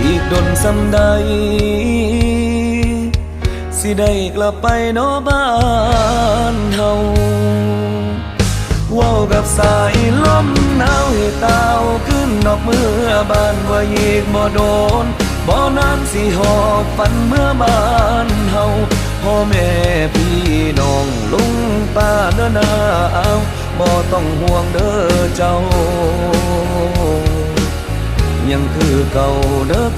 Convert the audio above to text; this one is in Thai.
อีกดนสำใดสิได้กลับไปเนาะบ้านเฮาว้าวกับสายลมหนาวให้ตาวขึ้นดอกเมื่อบานว่าอีกบ่โดนบ่นานสิหอบฝันเมื่อบ้านเฮาพ่อแม่พี่น้องลุงป้าเด้อนาเอาบ่ต้องห่วงเด้อเจ้ายังคือเก่าเด้อ